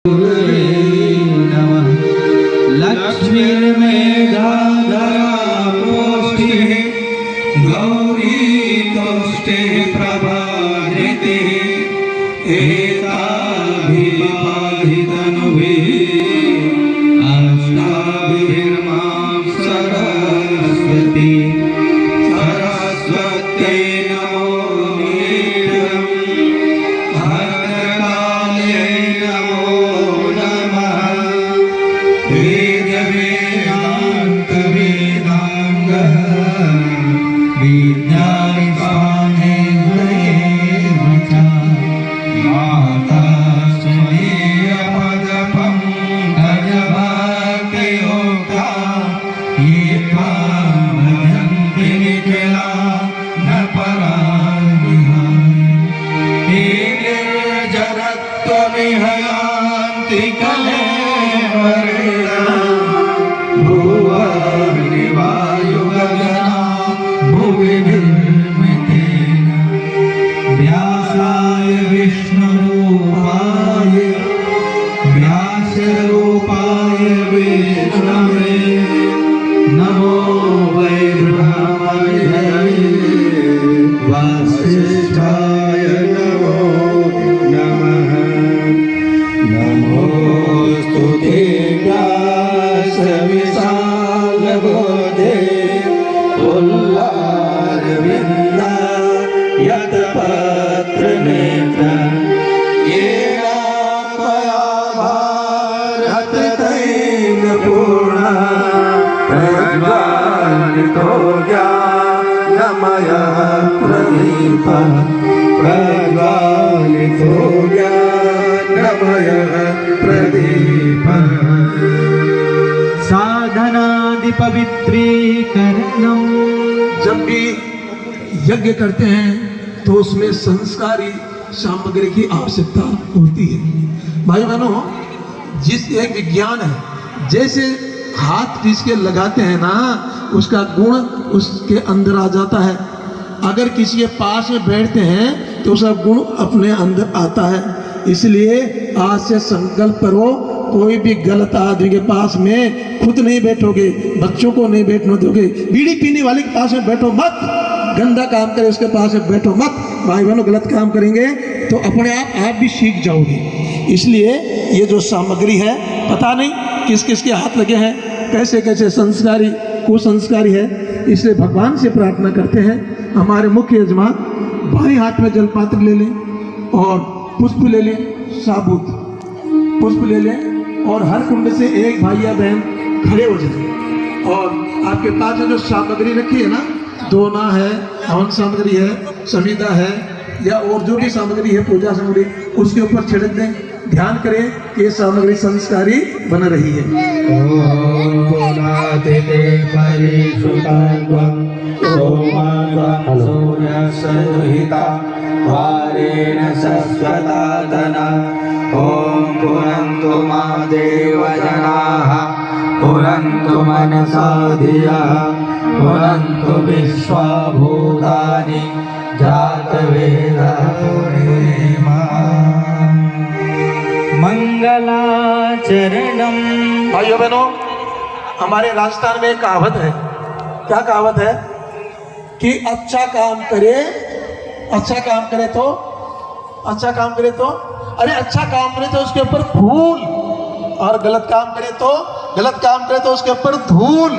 नमः लक्ष्मीर्मेधाधरा पोष्टिः गौरी तोष्टिः प्रभाधृतिः एताभिपाहितनुभिः अष्टाभिर्मां सरस्वती सरस्वत्यै नमो नीरम् भद्रकाल्यै नमो वेदवेदान्तवेदाङ्गः विज्ञानिपाणिग्रयेव च माता श्रीपदपङ्कजभक्तियुक्ता ये त्वां भजन्ति निखिलाः न परान्विहाय हे निर्जरत्वमिह यान्ति कलेवरेण भुवनि वायुगगना भुवि निर्मितेन व्यासाय विष्णुरूपाय व्यासरूपाय विष्णवे नमो वै ब्रह्मणे वसिष्ठाय नमो नमः नमोऽस्तु ते व्यासविशालबोधे पुल्लारविन्द यत्पत्रनेत्र येन त्वया भारततैलपूर्णः प्रज्वालितो ज्ञानमयः प्रदीपः प्रज्वालितो ज्ञानमयः प्रदीपः साधनादि पवित्रीकरणम। जब भी यज्ञ करते हैं तो उसमें संस्कारी सामग्री की आवश्यकता होती है। भाई बहनों, जिस एक विज्ञान है, जैसे हाथ जिसके लगाते हैं ना, उसका गुण उसके अंदर आ जाता है। अगर किसी के पास में बैठते हैं तो उसका गुण अपने अंदर आता है। इसलिए आज से संकल्प करो, कोई भी गलत आदमी के पास में खुद नहीं बैठोगे, बच्चों को नहीं बैठने दोगे, बीड़ी पीने वाले के पास में बैठो मत, गंदा काम करे उसके पास में बैठो मत। भाई बहनों, गलत काम करेंगे तो अपने आप भी सीख जाओगे। इसलिए ये जो सामग्री है, पता नहीं किस किस के हाथ लगे हैं, कैसे कैसे संस्कारी कुसंस्कारी है। इसलिए भगवान से प्रार्थना करते हैं, हमारे मुख्य यजमान बाएं हाथ में जलपात्र ले लें और पुष्प ले लें, साबुत पुष्प ले लें, और हर कुंड से एक भाई या बहन खड़े हो जाए। और आपके पास में जो सामग्री रखी है ना, दोना है, हवन सामग्री है, समिधा है, या और जो भी सामग्री है पूजा सामग्री, उसके ऊपर छिड़क दें। ध्यान करें कि ये सामग्री संस्कारी बन रही है। ओम पुरन्तु मा देवजनाः पुरन्तु मनसा धियः पुरन्तु विश्वा भूतानि जातवेदः मंगलाचरणम। भाइयों बहनों, हमारे राजस्थान में एक कहावत है। क्या कहावत है? कि अच्छा काम करे तो अरे अच्छा काम करे तो उसके ऊपर फूल, और गलत काम करे तो उसके ऊपर धूल।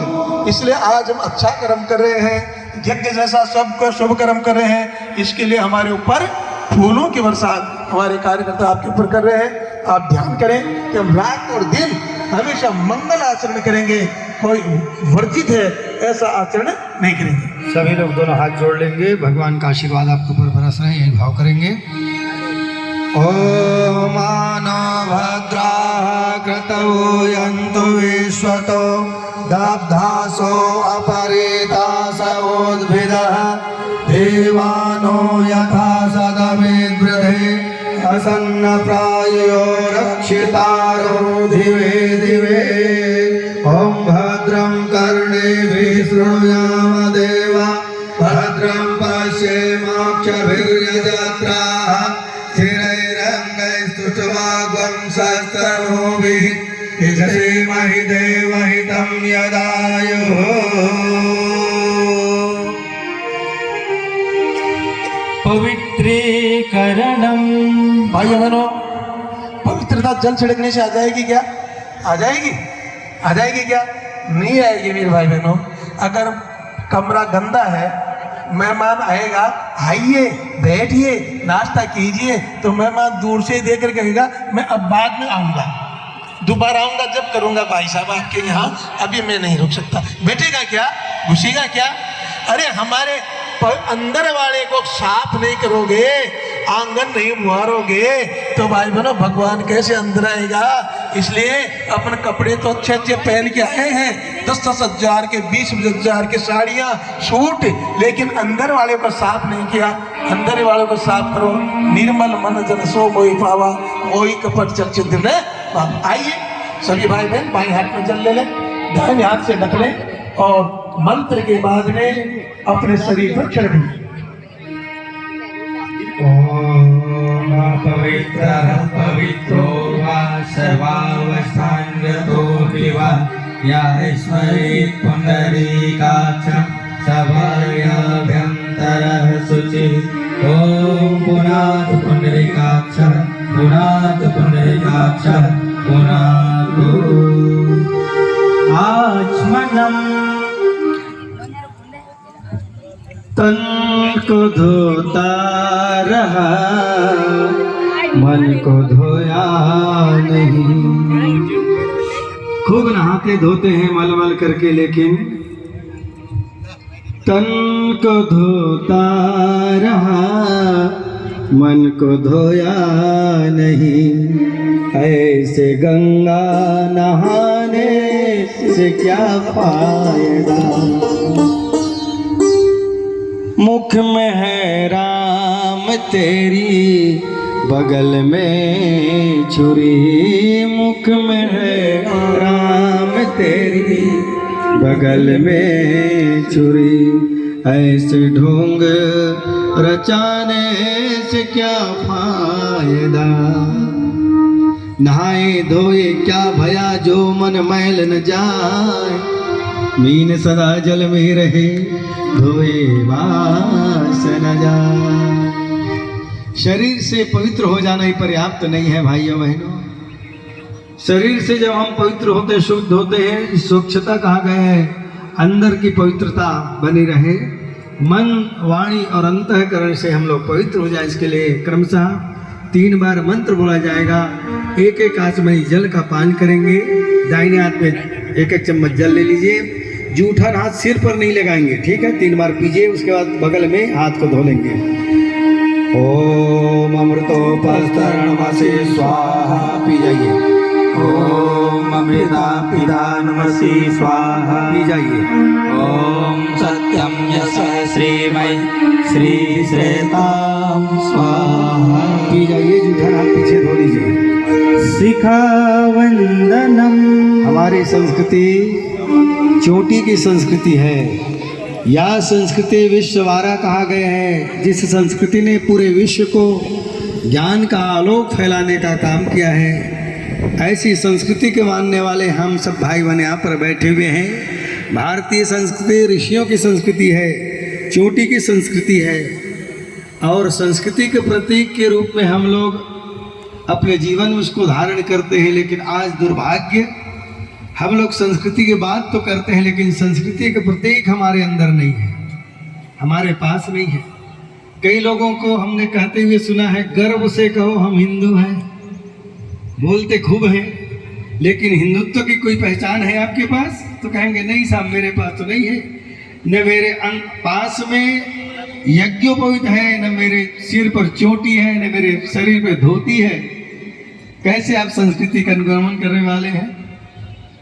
इसलिए आज हम अच्छा कर्म कर रहे हैं, यज्ञ जैसा सबको शुभ कर्म कर रहे हैं, इसके लिए हमारे ऊपर फूलों की बरसात हमारे कार्यकर्ता आपके ऊपर कर रहे हैं। आप ध्यान करें कि हम रात और दिन हमेशा मंगल आचरण करेंगे, कोई वर्जित है ऐसा आचरण नहीं करेंगे। सभी लोग दोनों हाथ जोड़ लेंगे, भगवान का आशीर्वाद आपके ऊपर बरस रहे हैं, यही भाव करेंगे। ओम मानो भद्राः क्रतवो यन्तु विश्वतो दब्धासो अपरितासोद्भिदः देवानो यथा सदमिद्वृधे असन्नप्रायो रक्षितारो दिवे दिवे। ओम भद्रं कर्णेभिः शृणुयाम देवा भद्रं पश्येमाक्षभिर्यजत्राः स्थिरैरङ्गैस्तुष्टुवागुंसः वाग्वंशस्तनूभिः यजसेमहि देवहितं यदायुः। पवित्रीकरणम। भाई बहनों, पवित्रता जल छिड़कने से आ जाएगी क्या? आ जाएगी? आ जाएगी क्या? नहीं आएगी मेरे भाई बहनों। अगर कमरा गंदा है, मेहमान आएगा, आइए बैठिए नाश्ता कीजिए, तो मेहमान दूर से ही देख कर कहेगा मैं अब बाद में आऊँगा, दोबारा आऊँगा जब करूँगा भाई साहब आपके यहाँ, अभी मैं नहीं रुक सकता। बैठेगा क्या? घुसेगा क्या? अरे हमारे अंदर वाले को साफ नहीं करोगे, आंगन नहीं बुहारोगे, तो भाई बहनों भगवान कैसे अंदर आएगा? इसलिए अपन कपड़े तो अच्छे अच्छे पहन के आए हैं, 10-10 हजार के 20-20 हजार के साड़ियाँ सूट, लेकिन अंदर वाले को साफ नहीं किया। अंदर वाले को साफ करो। निर्मल मन जन सो मोहि पावा, मोहि कपट चर्चित दिन। आइए सभी भाई बहन, बाएं हाथ में जल ले लें, दाहिने हाथ से ढक लें और मंत्र के बाद में अपने शरीर पर छिड़कें। ओम पवित्रः पवित्रो वा सर्वावस्थान्गतोऽपि वा या स्मरेत् पुण्डरीकाक्षं सभायाभ्यन्तरः शुचिः। ॐ पुनातु पुण्डरीकाक्षः पुनातु पुण्डरीकाक्षः पुनातु। आचमनम्। तन को धोता रहा, मन को धोया नहीं। खूब नहाते धोते हैं मल मल करके, लेकिन तन को धोता रहा, मन को धोया नहीं। ऐसे गंगा नहाने से क्या फायदा? मुख में है राम तेरी, बगल में छुरी। मुख में है राम तेरी, बगल में छुरी। ऐसे ढोंग रचाने से क्या फायदा? नहाए धोए क्या भया, जो मन मैल न जाए। मीन सदा जल में रहे, धोए वास न जाए। शरीर से पवित्र हो जाना ही पर्याप्त नहीं है भाइयों बहनों। शरीर से जब हम पवित्र होते शुद्ध होते हैं, स्वच्छता कहा गया है, अंदर की पवित्रता बनी रहे। मन वाणी और अंतःकरण से हम लोग पवित्र हो जाए, इसके लिए क्रमशः 3 बार मंत्र बोला जाएगा। एक एक आचमनी जल का पान करेंगे। दाहिने हाथ में 1-1 चम्मच जल ले लीजिए। जूठा हाथ सिर पर नहीं लगाएंगे, ठीक है? 3 बार पीजिए, उसके बाद बगल में हाथ को धो लेंगे। ओम अमृतोपस्तरणमसि स्वाहा, पी जाइए। ओम अमृता पिता नमसि स्वाहा, पी जाइए। ओम सत्यम यश श्रीमय श्री श्रेताम स्वाहा, पी जाइए। जूठा हाथ पीछे धो लीजिए। शिखा वंदनम। हमारी संस्कृति चोटी की संस्कृति है। यह संस्कृति विश्ववारा कहा गया है, जिस संस्कृति ने पूरे विश्व को ज्ञान का आलोक फैलाने का काम किया है। ऐसी संस्कृति के मानने वाले हम सब भाई बहन यहाँ पर बैठे हुए हैं। भारतीय संस्कृति ऋषियों की संस्कृति है, चोटी की संस्कृति है, और संस्कृति के प्रतीक के रूप में हम लोग अपने जीवन में उसको धारण करते हैं। लेकिन आज दुर्भाग्य, हम लोग संस्कृति की बात तो करते हैं, लेकिन संस्कृति के प्रतीक हमारे अंदर नहीं है, हमारे पास नहीं है। कई लोगों को हमने कहते हुए सुना है, गर्व से कहो हम हिंदू हैं। बोलते खूब हैं, लेकिन हिंदुत्व की कोई पहचान है आपके पास? तो कहेंगे नहीं साहब, मेरे पास तो नहीं है। न मेरे पास में यज्ञोपवीत है, न मेरे सिर पर चोटी है, न मेरे शरीर पर धोती है। कैसे आप संस्कृति का अनुगमन करने वाले हैं?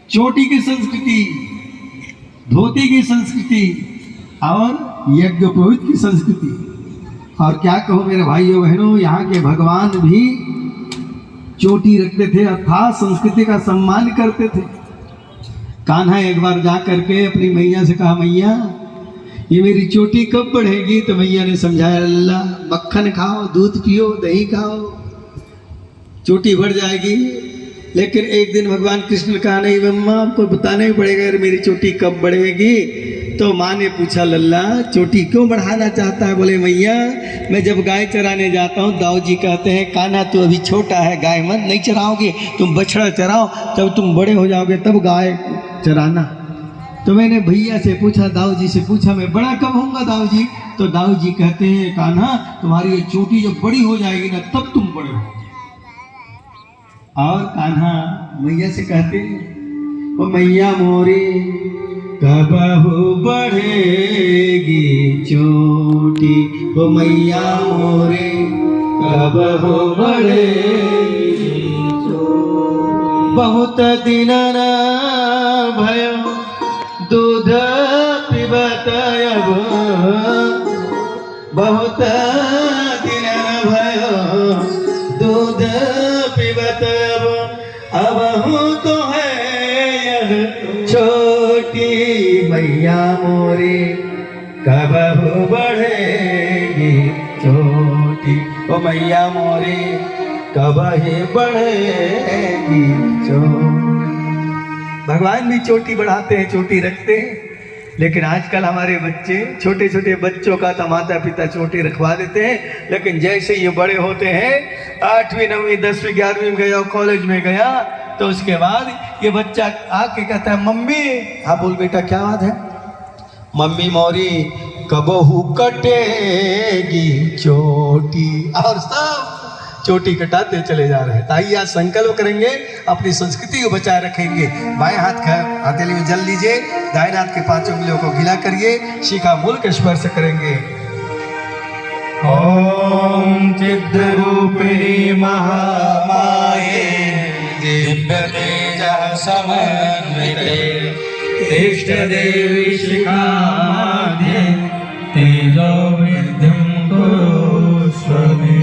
चोटी की संस्कृति, धोती की संस्कृति और यज्ञोपवीत की संस्कृति। और क्या कहूँ मेरे भाइयों बहनों, यहाँ के भगवान भी चोटी रखते थे, अर्थात संस्कृति का सम्मान करते थे। कान्हा एक बार जा करके अपनी मैया से कहा, मैया ये मेरी चोटी कब बढ़ेगी? तो मैया ने समझाया, अल्लाह मक्खन खाओ, दूध पियो, दही खाओ, चोटी बढ़ जाएगी। लेकिन एक दिन भगवान कृष्ण ने कहा नहीं मम्मा आपको बताना ही पड़ेगा यार मेरी चोटी कब बढ़ेगी। तो माँ ने पूछा लल्ला चोटी क्यों बढ़ाना चाहता है? बोले मैया मैं जब गाय चराने जाता हूँ दाऊ जी कहते हैं कान्हा तू अभी छोटा है गाय मत नहीं चराओगे, तुम बछड़ा चराओ, जब तुम बड़े हो जाओगे तब गाय चराना। तो मैंने भैया से पूछा, दाऊ जी से पूछा मैं बड़ा कब होऊंगा दाऊ जी? तो दाऊ जी कहते हैं कान्हा तुम्हारी ये चोटी जब बड़ी हो जाएगी ना तब तुम बड़े हो। और कान्हा मैया से कहते हैं ओ मैया मोरी कब हो बढ़ेगी चोटी, ओ मैया मोरे कब हो बढ़ेगी चोटी। बहुत दिन न भयो दूध पिबत अब, बहुत दिन न भयो दूध पिबत अब हूँ तो है यह छोटी मैया मोरी कब हो बढ़ेगी चोटी, ओ मैया मोरी कब ही बढ़ेगी चोटी। भगवान भी चोटी बढ़ाते हैं चोटी रखते हैं। लेकिन आजकल हमारे बच्चे छोटे छोटे बच्चों का तो माता पिता चोटी रखवा देते हैं, लेकिन जैसे ये बड़े होते हैं 8वीं 9वीं 10वीं 11वीं में गया कॉलेज में गया तो उसके बाद ये बच्चा आके कहता है मम्मी, हाँ बोल बेटा क्या बात है? मम्मी मोरी कबहू कटेगी चोटी। और सब चोटी कटाते चले जा रहे हैं। ताई आज संकल्प करेंगे अपनी संस्कृति को बचाए रखेंगे। बाएं हाथ का हथेली में जल लीजिए, दाएं हाथ के 5 उंगलियों को गीला करिए, शिखा मूल के स्पर्श करेंगे। ओम चिद्रूपिणी महामाये दिव्य तेजः समन्विते इष्ट देवी शिखा माध्ये तेजो विद्युं कुरु स्वमे।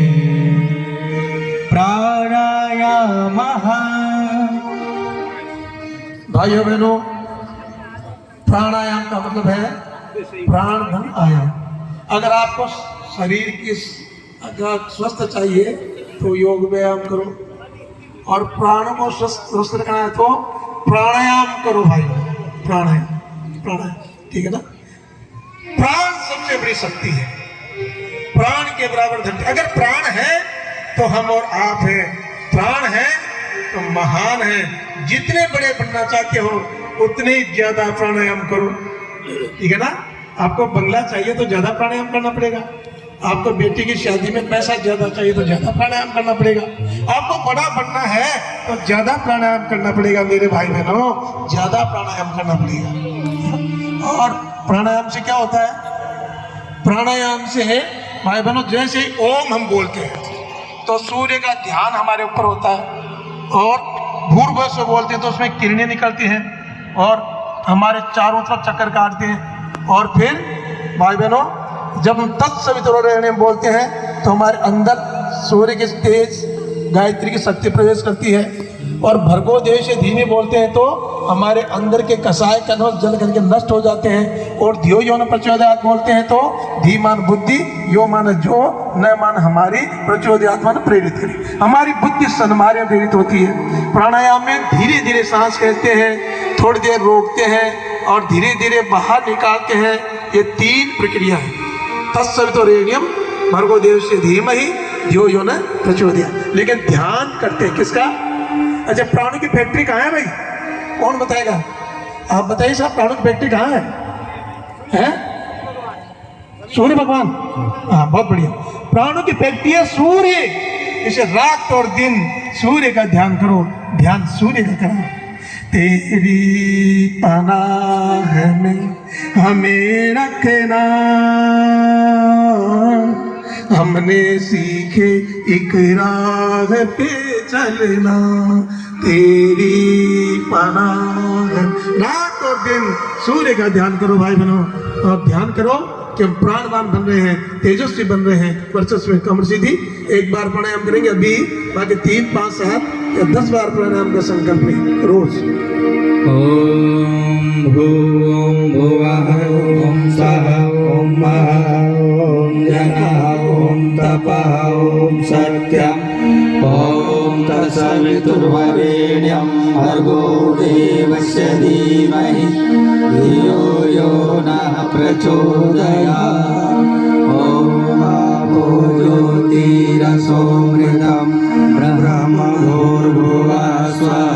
प्राणायाम भाइयों बहनों, प्राणायाम का मतलब है प्राण धन आयाम। अगर आपको शरीर की अगर स्वस्थ चाहिए तो योग व्यायाम करो, और प्राणों को स्वस्थ रखना है तो प्राणायाम करो भाई। प्राणायाम ठीक है ना। प्राण सबसे बड़ी शक्ति है, प्राण के बराबर धरती। अगर प्राण है तो हम और आप हैं, प्राण है तो महान है। जितने बड़े बनना चाहते हो उतने ही ज्यादा प्राणायाम करो, ठीक है ना। आपको बंगला चाहिए तो ज्यादा प्राणायाम करना पड़ेगा, आपको बेटी की शादी में पैसा ज्यादा चाहिए तो ज्यादा प्राणायाम करना पड़ेगा, आपको बड़ा बनना है तो ज्यादा प्राणायाम करना पड़ेगा। मेरे भाई बहनों, ज्यादा प्राणायाम करना पड़ेगा। और प्राणायाम से क्या होता है? प्राणायाम से भाई बहनों जैसे ओम हम बोलते हैं तो सूर्य का ध्यान हमारे ऊपर होता है, और भूर्भुव से बोलते हैं तो उसमें किरणें निकलती हैं और हमारे चारों तरफ चक्कर काटते हैं। और फिर भाई बहनों जब हम तत्सवितुर्वरेण्यम बोलते हैं तो हमारे अंदर सूर्य की तेज गायत्री की शक्ति प्रवेश करती है। और भर्गो देव से धीमे बोलते हैं तो हमारे अंदर के कसाय कन्वस जल करके नष्ट हो जाते हैं। और धियो यो न प्रचोदयात् बोलते हैं तो धी मान बुद्धि, यो मान जो, न मान हमारी, प्रचोदयात् मान प्रेरित करी। हमारी बुद्धि सन्मार्ग में प्रेरित होती है। प्राणायाम में धीरे धीरे सांस खेलते हैं, थोड़ी देर रोकते हैं और धीरे धीरे बाहर निकालते हैं। ये 3 प्रक्रिया है। तत्सवितुर्वरेण्यम भर्गो देव से धीमहि धियो यो न प्रचोदयात्। लेकिन ध्यान करते हैं किसका? अच्छा, प्राणों की फैक्ट्री कहाँ है भाई? कौन बताएगा? आप बताइए साहब, प्राणों की फैक्ट्री कहाँ है? सूर्य भगवान। हाँ, बहुत बढ़िया। प्राणों की फैक्ट्री है सूर्य। इसे रात और दिन सूर्य का ध्यान करो, ध्यान सूर्य का करो। तेरी पनाह में हमें रखना, हमने सीखे एक राह पे चलना। तेरी पनाह। रात और दिन सूर्य का ध्यान करो भाई बहनों, और ध्यान करो कि हम प्राणवान बन रहे हैं, तेजस्वी बन रहे हैं, वर्चस्व कमर सीधी। एक बार प्राणायाम करेंगे अभी, बाकी 3, 5, 7 या 10 बार प्राणायाम का संकल्प लें रोज। ओम भूम भुवः ओम सः ओम महः ओम जनः ओम तपः ओम सत्यम ओम तत्सवितुर्वरेण्यं भर्गो देवस्य धीमहि धियो यो नः प्रचोदयात्। ॐ आपो ज्योतिरसोमृतं ब्रह्मभूर्भुवः स्वः।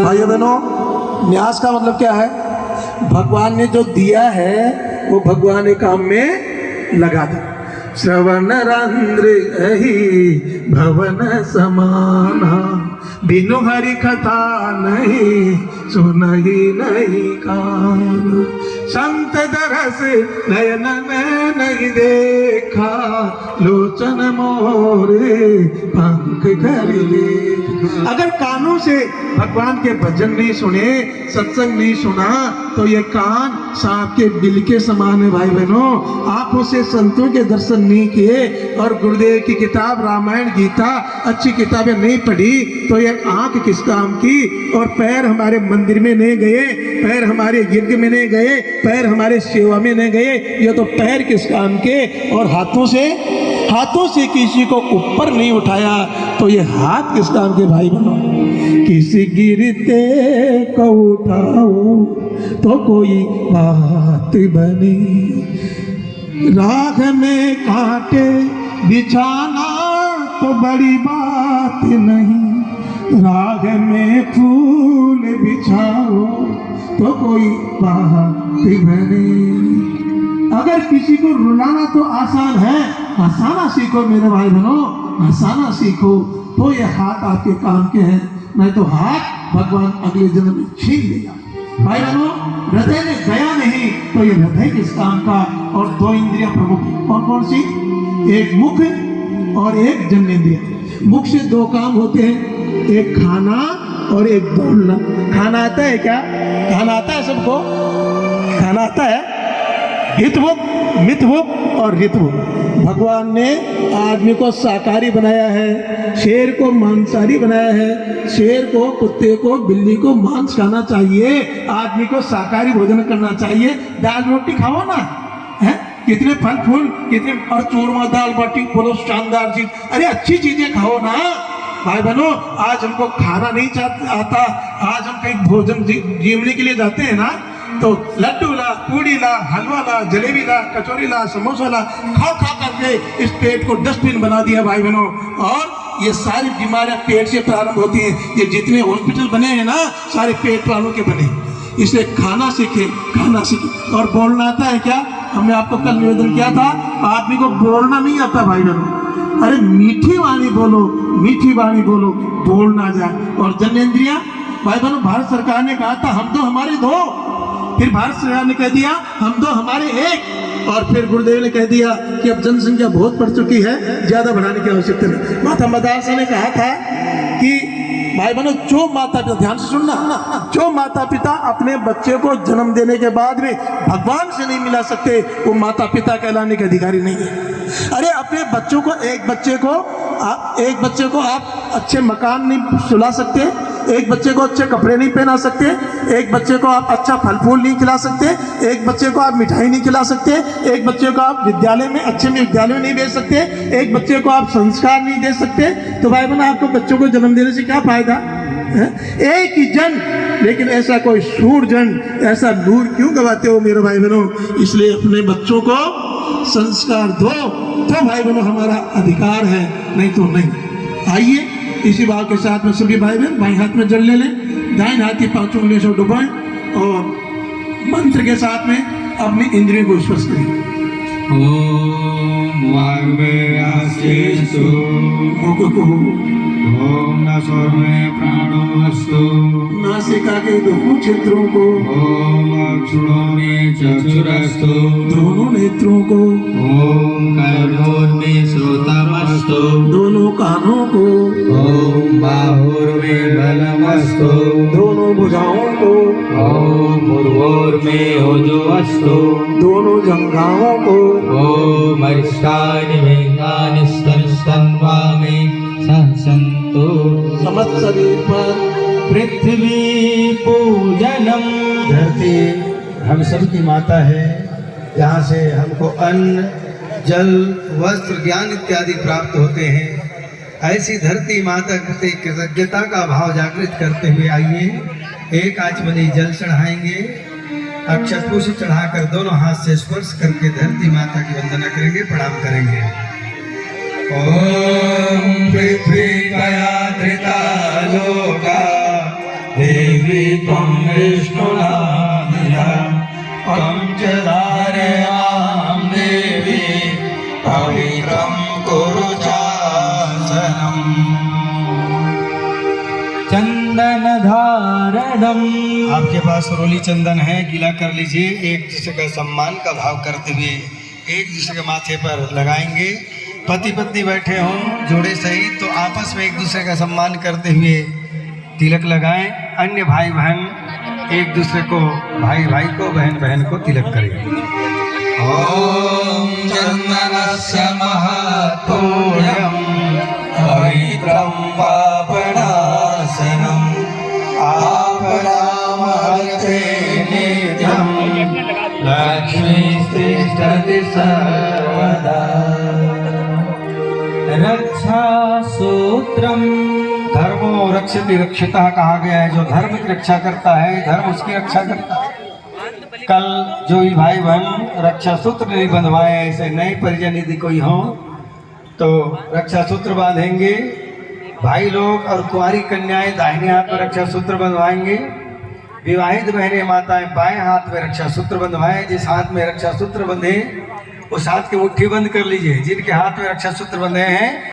भाइयों बहनों, न्यास का मतलब क्या है? भगवान ने जो दिया है वो भगवान के काम में लगा दो। श्रवण रंध्र ही भवन समाना, बिनु हरि कथा नहीं सुनहि नहीं कान। संत दरस नयन में नहीं देखा, लोचन मोरे पंख कर देखा। अगर कानों से भगवान के भजन नहीं सुने, सत्संग नहीं सुना, तो ये कान सांप के बिल के समान है। भाई बहनों, आंखों से संतों के दर्शन नहीं किए और गुरुदेव की किताब रामायण गीता अच्छी किताबें नहीं पढ़ी, तो ये आंख किस काम की? और पैर हमारे मंदिर में नहीं गए, पैर हमारे यज्ञ में नहीं गए, पैर हमारे सेवा में नहीं गए, ये तो पैर किस काम के? और हाथों से किसी को ऊपर नहीं उठाया, तो ये हाथ किस काम के? भाई बहनों, किसी गिरते को उठाओ तो कोई बात बनी, राख में कांटे बिछाना तो बड़ी बात नहीं, राग में फूल बिछाओ तो कोई बात बनी। अगर किसी को रुलाना तो आसान है, हंसाना सीखो मेरे भाई बहनों, हंसाना सीखो। तो ये हाथ आपके काम के हैं, नहीं तो हाथ भगवान अगले जन्म में छीन लेगा। भाई बहनों, हृदय में गया नहीं तो ये हृदय किस काम का? और दो इंद्रियां प्रमुख, कौन कौन सी? एक मुख और एक जन्नेंद्रिय। मुख से दो काम होते हैं, एक खाना और एक बोलना। खाना आता है क्या? खाना आता है सबको? खाना आता है? हितभुक, मितभुक और रितभुक। भगवान ने आदमी को शाकाहारी बनाया है, शेर को मांसाहारी बनाया है। शेर को, कुत्ते को, बिल्ली को मांस खाना चाहिए, आदमी को शाकाहारी भोजन करना चाहिए। दाल रोटी खाओ ना, है? कितने फल फूल, कितने, और चूरमा दाल बाटी बोलो, शानदार चीज। अरे अच्छी चीजें खाओ ना भाई बहनों। आज हमको खाना नहीं आता, आज हम कहीं भोजन जीवने के लिए जाते हैं ना, तो लड्डू ला, पूड़ी ला, हलवा ला, जलेबी ला, कचौरी ला, समोसा ला, खा करके इस पेट को डस्टबिन बना दिया भाई बहनों। और ये सारी बीमारियां पेट से प्रारंभ होती हैं। ये जितने हॉस्पिटल बने हैं ना, सारे पेट वालों के बने। इसलिए खाना सीखे, खाना सीखे। और बोलना आता है क्या? हमने आपको कल निवेदन किया था, आदमी को बोलना नहीं आता भाई बहनों। अरे मीठी वाणी बोलो, मीठी वाणी बोलो, बोलना जाए। और जन्नेंद्रियां भाई बहनों, भारत सरकार ने कहा था हम दो हमारे दो, फिर भारत सरकार ने कह दिया हम दो हमारे एक, और फिर गुरुदेव ने कह दिया कि अब जनसंख्या बहुत बढ़ चुकी है, ज्यादा बढ़ाने की आवश्यकता नहीं। माता मदारसा ने कहा था कि भाई बहनों, जो माता पिता, ध्यान से सुनना, जो माता पिता अपने बच्चे को जन्म देने के बाद में भगवान से नहीं मिला सकते, वो माता पिता कहलाने के अधिकारी नहीं है। अरे अपने बच्चों को, एक बच्चे को आप अच्छे मकान नहीं सुला सकते, एक बच्चे को अच्छे कपड़े नहीं पहना सकते, एक बच्चे को आप अच्छा फल फूल नहीं खिला सकते, एक बच्चे को आप मिठाई नहीं खिला सकते, एक बच्चे को आप विद्यालय में अच्छे में विद्यालय में नहीं भेज सकते, एक बच्चे को आप संस्कार नहीं दे सकते, तो भाई बहन आपको बच्चों को जन्म देने से क्या फायदा है? एक ही जन, लेकिन ऐसा कोई सूर जन, ऐसा नूर क्यों गवाते हो मेरे भाई बहनों? इसलिए अपने बच्चों को संस्कार दो, तो भाई बहनों हमारा अधिकार है, नहीं तो नहीं। आइए इसी भाव के साथ में सभी भाई बहन बाएं हाथ में जल ले लें, दाएं हाथ की 5 उंगलियों से डुबाएं और मंत्र के साथ में अपनी इंद्रियों को स्पर्श करें। ओम वाग्वेयास्तेषु ओम नसोर्मे प्राणो अस्तु, नासिका के दोनों क्षेत्रों को, ओम अक्षुणो में चक्षुरस्तु, दोनों नेत्रों को, ओम कर्णोर्मे श्रोत्रमस्तु, दोनों कानों को, ओम बाहुर्मे बलमस्तु, दोनों भुजाओं को, ओम भूर्भुर्मे ओजोऽस्तु, दोनों जंघाओं को, ओम अरिष्टानि वेदानि स्तनस्तन्वामे सन्तु समस्त शरीर पर पृथ्वी पूजनम। धरती हम सबकी माता है, जहाँ से हमको अन्न जल वस्त्र ज्ञान इत्यादि प्राप्त होते हैं। ऐसी धरती माता से कृतज्ञता का भाव जागृत करते हुए आइए एक आचमनी जल चढ़ाएंगे, अक्षत पुष्प चढ़ाकर दोनों हाथ से स्पर्श करके धरती माता की वंदना करेंगे, प्रणाम करेंगे। ओम पृथ्वी कया धृता लोका देवी त्वं विष्णुनादिया त्वं च धारयां देवी पवित्रं कुरु चासनम्। चंदन धारणम। आपके पास रोली चंदन है, गीला कर लीजिए। एक दूसरे का सम्मान का भाव करते हुए एक दूसरे के माथे पर लगाएंगे। पति पत्नी बैठे हों जोड़े सहित तो आपस में एक दूसरे का सम्मान करते हुए तिलक लगाएं। अन्य भाई बहन एक दूसरे को, भाई भाई को, बहन बहन को तिलक करें। ओम चंदनस्य महत्वम् पवित्रं पापनाशनम् आपरामर्थे नित्यं लक्ष्मीस्तिष्ठति सर्वदा। रक्षा सूत्रम। धर्मो रक्षति रक्षितः कहा गया है। जो धर्म की रक्षा करता है धर्म उसकी रक्षा करता है। कल जो भी भाई बहन रक्षा सूत्र नहीं बंधवाए, ऐसे नए परिजन यदि कोई हो तो रक्षा सूत्र बांधेंगे। भाई लोग और कुंवारी कन्याएं दाहिने हाथ में रक्षा सूत्र बंधवाएंगे। विवाहित बहनें माताएं बाएं हाथ में रक्षा सूत्र बंधवाएं। जिस हाथ में रक्षा सूत्र बंधे उस हाथ की मुट्ठी बंद कर लीजिए। जिनके हाथ में रक्षा सूत्र बंधे हैं